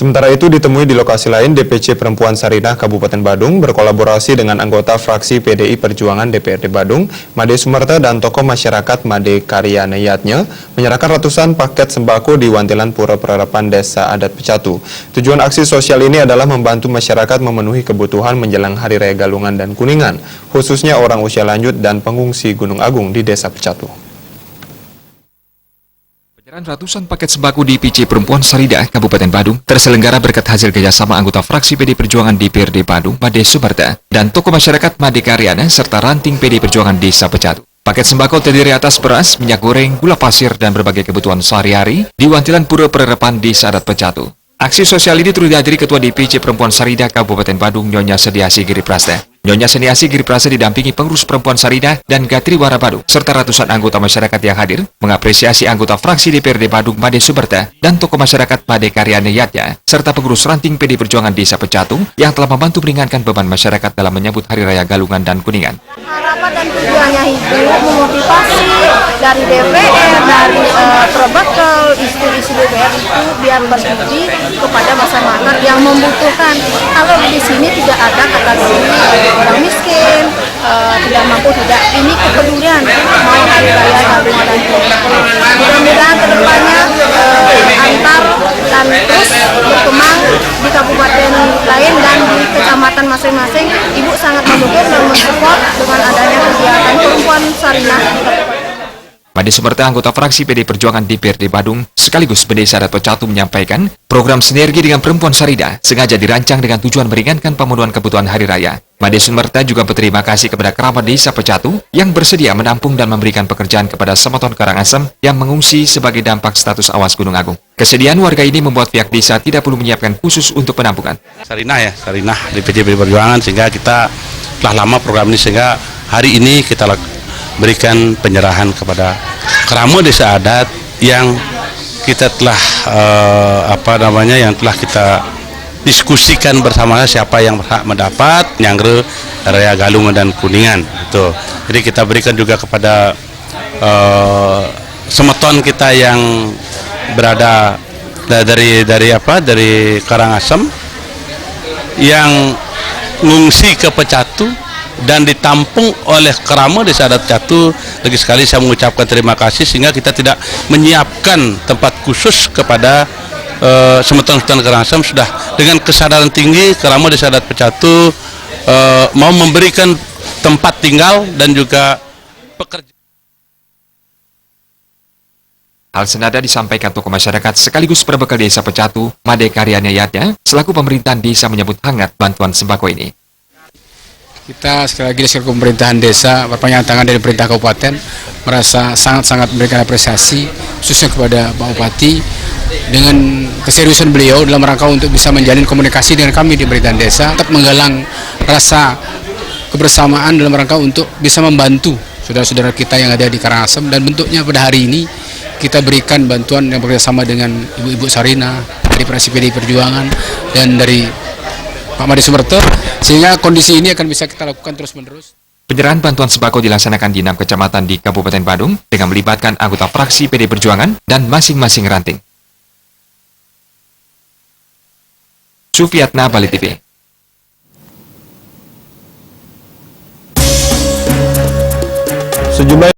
Sementara itu ditemui di lokasi lain, DPC Perempuan Sarinah Kabupaten Badung berkolaborasi dengan anggota fraksi PDI Perjuangan DPRD Badung, Made Sumerta dan tokoh masyarakat Made Karyaneyatnya menyerahkan ratusan paket sembako di Wantilan Pura Penerapan Desa Adat Pecatu. Tujuan aksi sosial ini adalah membantu masyarakat memenuhi kebutuhan menjelang Hari Raya Galungan dan Kuningan, khususnya orang usia lanjut dan pengungsi Gunung Agung di Desa Pecatu. Penyerahan ratusan paket sembako di PC Perempuan Sarinah Kabupaten Badung terselenggara berkat hasil kerjasama anggota fraksi PD Perjuangan DPRD Badung, Made Sumerta, dan tokoh masyarakat Made Karyana serta ranting PD Perjuangan Desa Pecatu. Paket sembako terdiri atas beras, minyak goreng, gula pasir, dan berbagai kebutuhan sehari-hari di Wantilan Pura Penerapan Desa Adat Pecatu. Aksi sosial ini turut dihadiri Ketua DPC Perempuan Sarinah Kabupaten Badung, Nyonya Sediasi Giriprasta. Nyonya Sediasi Giriprasta didampingi pengurus Perempuan Sarinah dan Gatriwara Badung, serta ratusan anggota masyarakat yang hadir, mengapresiasi anggota fraksi DPRD Badung Made Sumerta dan tokoh masyarakat Made Karyaneyatnya, serta pengurus ranting PD Perjuangan Desa Pecatu yang telah membantu meringankan beban masyarakat dalam menyambut Hari Raya Galungan dan Kuningan. Harapan dan tujuannya itu memotivasi dari DPR, dari Probekel, istri-istri DPR itu biar berbagi kepada masyarakat yang membutuhkan. Kalau di sini tidak ada kategori orang miskin, tidak mampu, tidak. Ini kepedulian mau Hari Raya Galungan dan Kuningan. Mudah-mudahan kedepannya antar dan terus berkembang di kabupaten lain dan di kecamatan masing-masing. Ibu sangat mendukung dan mensupport dengan adanya kegiatan Perempuan Sarinah di kabupaten. Made Sumerta, anggota fraksi PD Perjuangan DPRD Badung, sekaligus Desa Adat Pecatu menyampaikan, program sinergi dengan Perempuan Sarinah sengaja dirancang dengan tujuan meringankan pemenuhan kebutuhan Hari Raya. Made Sumerta juga berterima kasih kepada kerabat Desa Pecatu yang bersedia menampung dan memberikan pekerjaan kepada Semeton Karangasem yang mengungsi sebagai dampak status awas Gunung Agung. Kesediaan warga ini membuat pihak desa tidak perlu menyiapkan khusus untuk penampungan. Sarinah DPC PD Perjuangan, sehingga kita telah lama program ini, sehingga hari ini kita berikan penyerahan kepada kerama desa adat yang kita telah yang telah kita diskusikan bersama siapa yang berhak mendapat nyangre Raya Galungan dan Kuningan. Itu. Jadi kita berikan juga kepada semeton kita yang berada dari Karangasem yang ngungsi ke Pecatu dan ditampung oleh kerama Desa Adat Pecatu. Lagi sekali saya mengucapkan terima kasih, sehingga kita tidak menyiapkan tempat khusus kepada semeton-semeton Karangasem. Sudah dengan kesadaran tinggi kerama Desa Adat Pecatu mau memberikan tempat tinggal dan juga pekerjaan. Hal senada disampaikan tokoh masyarakat sekaligus Probekel Desa Pecatu, Made Karyaneyatnya, selaku pemerintahan desa menyambut hangat bantuan sembako ini. Kita sekali lagi dari pemerintahan desa, perpanjangan tangan dari pemerintah kabupaten, merasa sangat-sangat memberikan apresiasi khususnya kepada Pak Bupati dengan keseriusan beliau dalam rangka untuk bisa menjalin komunikasi dengan kami di pemerintahan desa, tetap menggalang rasa kebersamaan dalam rangka untuk bisa membantu saudara-saudara kita yang ada di Karangasem. Dan bentuknya pada hari ini kita berikan bantuan yang bekerjasama dengan Ibu-Ibu Sarinah dari fraksi PDI Perjuangan dan dari Pak Made Sumerta, sehingga kondisi ini akan bisa kita lakukan terus-menerus. Penyerahan bantuan sembako dilaksanakan di 6 kecamatan di Kabupaten Badung dengan melibatkan anggota fraksi PD Perjuangan dan masing-masing ranting. Sufiatna, Bali TV. Sejumlah